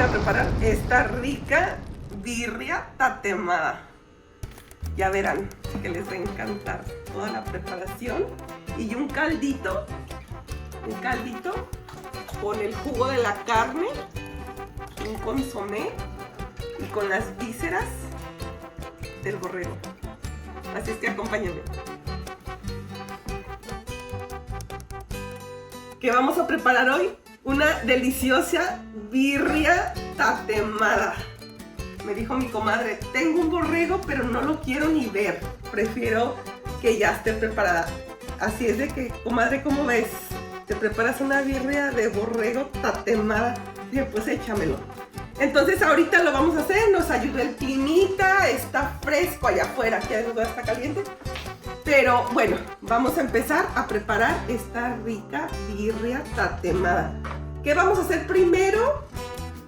a preparar esta rica birria tatemada. Ya verán que les va a encantar toda la preparación. Y un caldito con el jugo de la carne, un consomé y con las vísceras del borrego. Así es que acompáñenme. ¿Qué vamos a preparar hoy? Una deliciosa birria tatemada. Me dijo mi comadre, tengo un borrego, pero no lo quiero ni ver. Prefiero que ya esté preparada. Así es de que, comadre, ¿cómo ves? ¿Te preparas una birria de borrego tatemada? Dije, pues échamelo. Entonces ahorita lo vamos a hacer, nos ayuda el climita, está fresco allá afuera, aquí adentro está caliente. Pero bueno, vamos a empezar a preparar esta rica birria tatemada. ¿Qué vamos a hacer primero?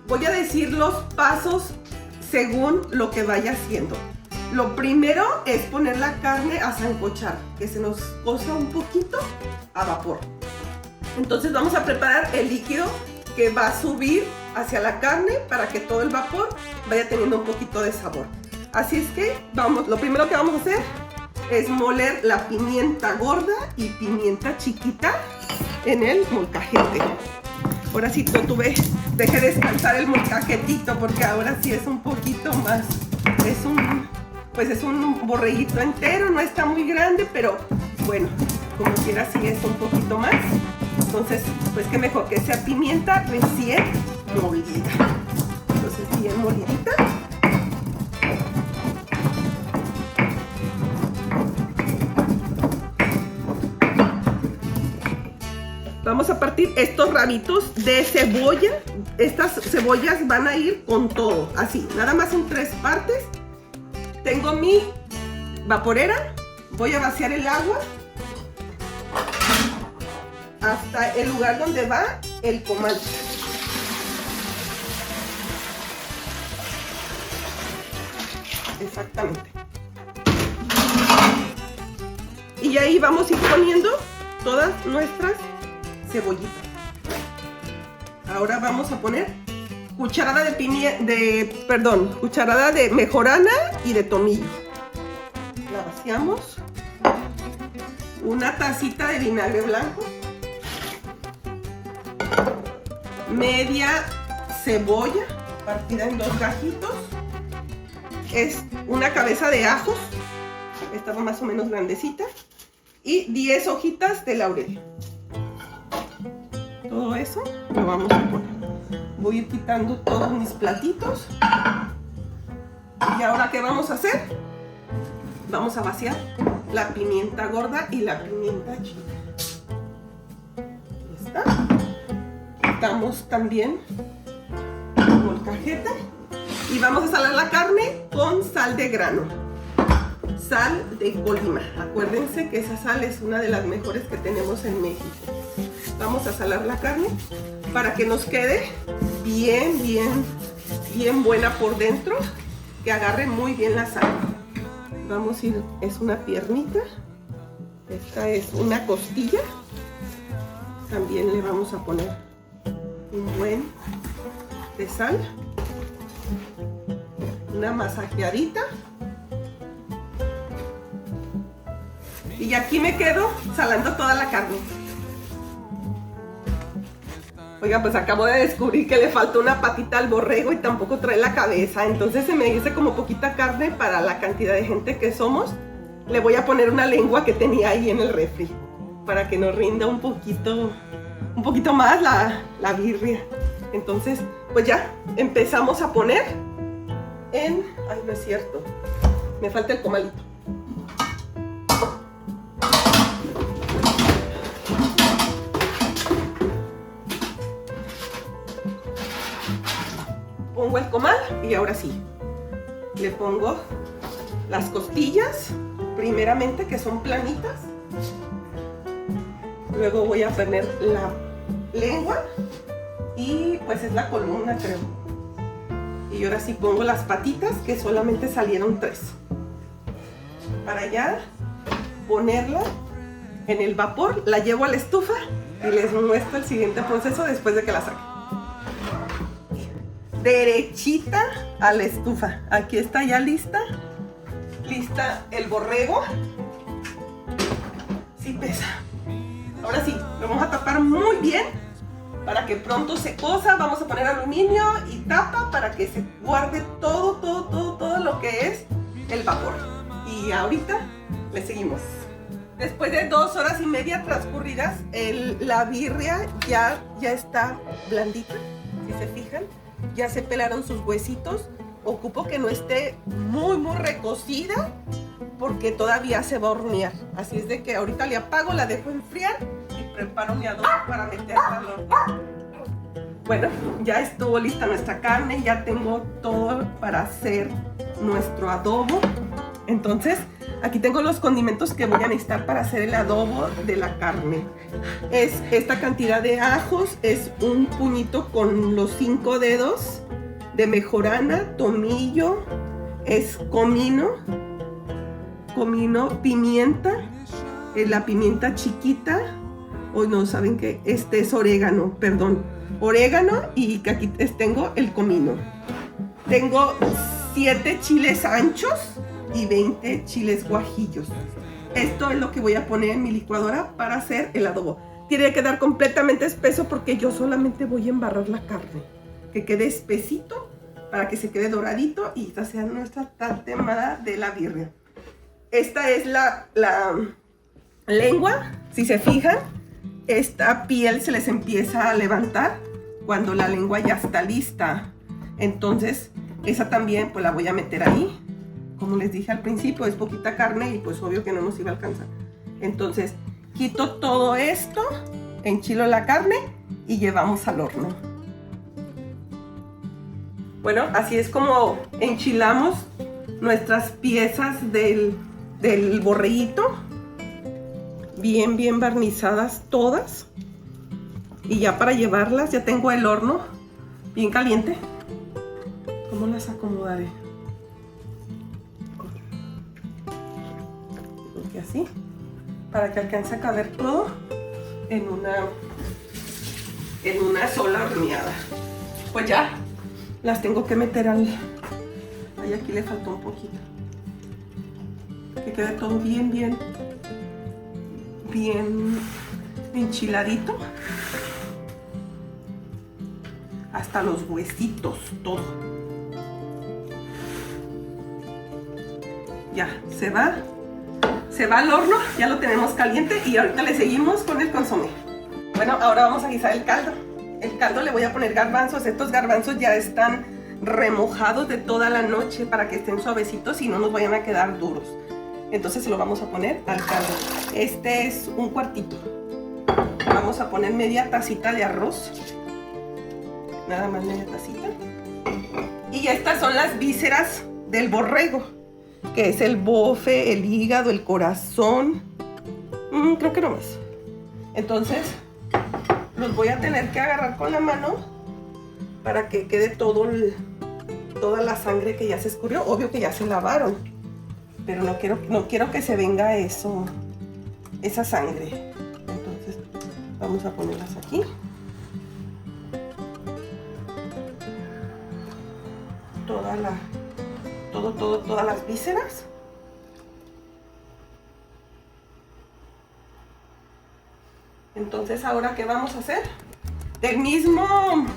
Voy a decir los pasos según lo que vaya haciendo. Lo primero es poner la carne a sancochar, que se nos cosa un poquito a vapor. Entonces vamos a preparar el líquido que va a subir hacia la carne para que todo el vapor vaya teniendo un poquito de sabor. Así es que vamos, lo primero que vamos a hacer es moler la pimienta gorda y pimienta chiquita en el molcajete. Ahora sí dejé descansar el molcajetito porque ahora sí es un poquito más, es un borreguito entero, no está muy grande, pero bueno, como quiera sí es un poquito más. Entonces, pues qué mejor que sea pimienta recién molida. Entonces bien molidita. Vamos a partir estos rabitos de cebolla. Estas cebollas van a ir con todo, así, nada más en 3 partes. Tengo mi vaporera, voy a vaciar el agua hasta el lugar donde va el comal. Exactamente. Y ahí vamos a ir poniendo todas nuestras cebollitas. Ahora vamos a poner cucharada cucharada de mejorana y de tomillo. La vaciamos. Una tacita de vinagre blanco. Media cebolla partida en 2 gajitos. Es una cabeza de ajos. Esta va más o menos grandecita. Y 10 hojitas de laurel. Todo eso lo vamos a poner. Voy a ir quitando todos mis platitos. Y ahora, ¿qué vamos a hacer? Vamos a vaciar la pimienta gorda y la pimienta chica. Ahí está. Quitamos también el molcajete. Y vamos a salar la carne con sal de grano. Sal de Colima. Acuérdense que esa sal es una de las mejores que tenemos en México. Vamos a salar la carne para que nos quede bien buena por dentro, que agarre muy bien la sal. Vamos a ir, es una piernita, esta es una costilla. También le vamos a poner un buen de sal, una masajeadita. Y aquí me quedo salando toda la carne. Oiga, pues acabo de descubrir que le faltó una patita al borrego y tampoco trae la cabeza. Entonces se me hizo como poquita carne para la cantidad de gente que somos. Le voy a poner una lengua que tenía ahí en el refri para que nos rinda un poquito más la birria. Entonces, pues ya empezamos a poner ay, no es cierto. Me falta el comalito. Pongo el comal y ahora sí, le pongo las costillas, primeramente, que son planitas. Luego voy a poner la lengua y pues es la columna, creo. Y ahora sí pongo las patitas, que solamente salieron 3. Para ya ponerla en el vapor, la llevo a la estufa y les muestro el siguiente proceso después de que la saque. derechita a la estufa. Aquí está ya lista el borrego. Sí pesa. Ahora sí, lo vamos a tapar muy bien para que pronto se cosa. Vamos a poner aluminio y tapa para que se guarde todo lo que es el vapor. Y ahorita le seguimos. Después de 2 horas y media transcurridas, la birria ya está blandita. Si se fijan, ya se pelaron sus huesitos. Ocupo que no esté muy recocida porque todavía se va a hornear. Así es de que ahorita le apago, la dejo enfriar y preparo mi adobo para meterla al horno. Bueno, ya estuvo lista nuestra carne, ya tengo todo para hacer nuestro adobo. Entonces, aquí tengo los condimentos que voy a necesitar para hacer el adobo de la carne. Es esta cantidad de ajos, es un puñito con los 5 dedos de mejorana, tomillo, es comino, pimienta, la pimienta chiquita, hoy no saben que este es orégano, y que aquí tengo el comino. Tengo 7 chiles anchos y 20 chiles guajillos. Esto es lo que voy a poner en mi licuadora para hacer el adobo. Tiene que quedar completamente espeso porque yo solamente voy a embarrar la carne. Que quede espesito para que se quede doradito y esta sea nuestra tatemada de la birria. Esta es la lengua. Si se fijan, esta piel se les empieza a levantar cuando la lengua ya está lista. Entonces, esa también pues la voy a meter ahí. Como les dije al principio, es poquita carne y pues obvio que no nos iba a alcanzar. Entonces, quito todo esto, enchilo la carne y llevamos al horno. Bueno, así es como enchilamos nuestras piezas del borreguito. Bien barnizadas todas. Y ya para llevarlas, ya tengo el horno bien caliente. ¿Cómo las acomodaré? Porque así, para que alcance a caber todo en una sola horneada. Pues ya las tengo que meter al... Ay, aquí le faltó un poquito. Que quede todo bien enchiladito. Hasta los huesitos, todo. Ya, se va al horno, ya lo tenemos caliente y ahorita le seguimos con el consomé. Bueno, ahora vamos a guisar el caldo. El caldo le voy a poner garbanzos. Estos garbanzos ya están remojados de toda la noche para que estén suavecitos y no nos vayan a quedar duros. Entonces se lo vamos a poner al caldo. Este es un cuartito. Vamos a poner media tacita de arroz. Nada más media tacita. Y estas son las vísceras del borrego, que es el bofe, el hígado, el corazón. Creo que no más. Entonces los voy a tener que agarrar con la mano para que quede toda la sangre que ya se escurrió. Obvio que ya se lavaron, pero no quiero que se venga esa sangre. Entonces vamos a ponerlas aquí. Todas las vísceras. Entonces, ahora, ¿qué vamos a hacer? Del mismo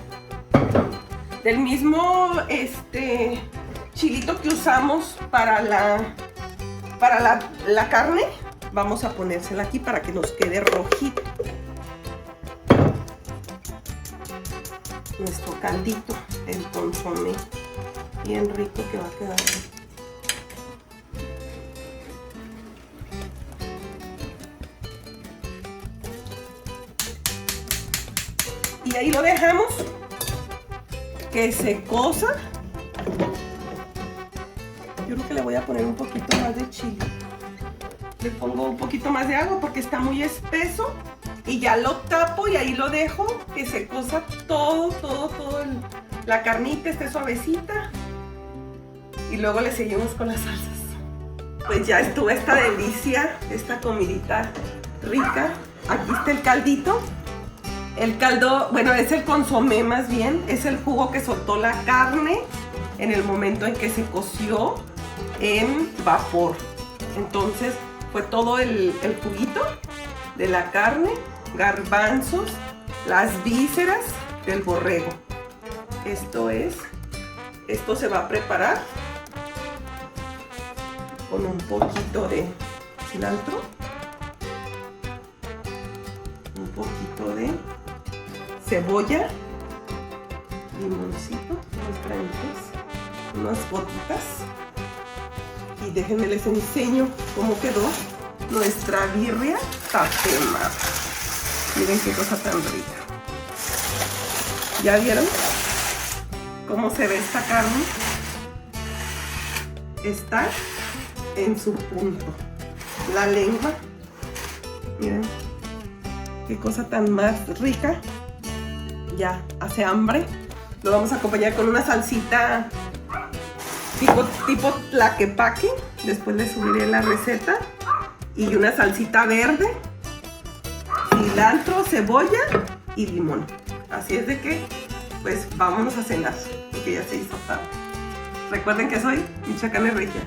chilito que usamos para la carne, vamos a ponérsela aquí para que nos quede rojito. Nuestro caldito, el consomé, bien rico que va a quedar. Y ahí lo dejamos que se cosa. Yo creo que le voy a poner un poquito más de chile. Le pongo un poquito más de agua porque está muy espeso. Y ya lo tapo y ahí lo dejo que se cosa todo la carnita esté suavecita. Y luego le seguimos con las salsas. Pues ya estuvo esta delicia, esta comidita rica. Aquí está el caldito. El caldo, bueno, es el consomé más bien, es el jugo que soltó la carne en el momento en que se coció en vapor. Entonces fue todo el juguito de la carne, garbanzos, las vísceras del borrego. Esto se va a preparar con un poquito de cilantro, un poquito de cebolla, limoncito, unos granitos, unas gotitas. Y déjenme les enseño cómo quedó nuestra birria tatemada. Miren qué cosa tan rica. ¿Ya vieron cómo se ve esta carne? Está en su punto. La lengua, miren qué cosa tan más rica. Ya hace hambre. Lo vamos a acompañar con una salsita tipo tlaquepaque. Después les subiré la receta. Y una salsita verde, cilantro, cebolla y limón. Así es de que, pues vámonos a cenar, porque ya se hizo tarde. Recuerden que soy Michoacana Regia.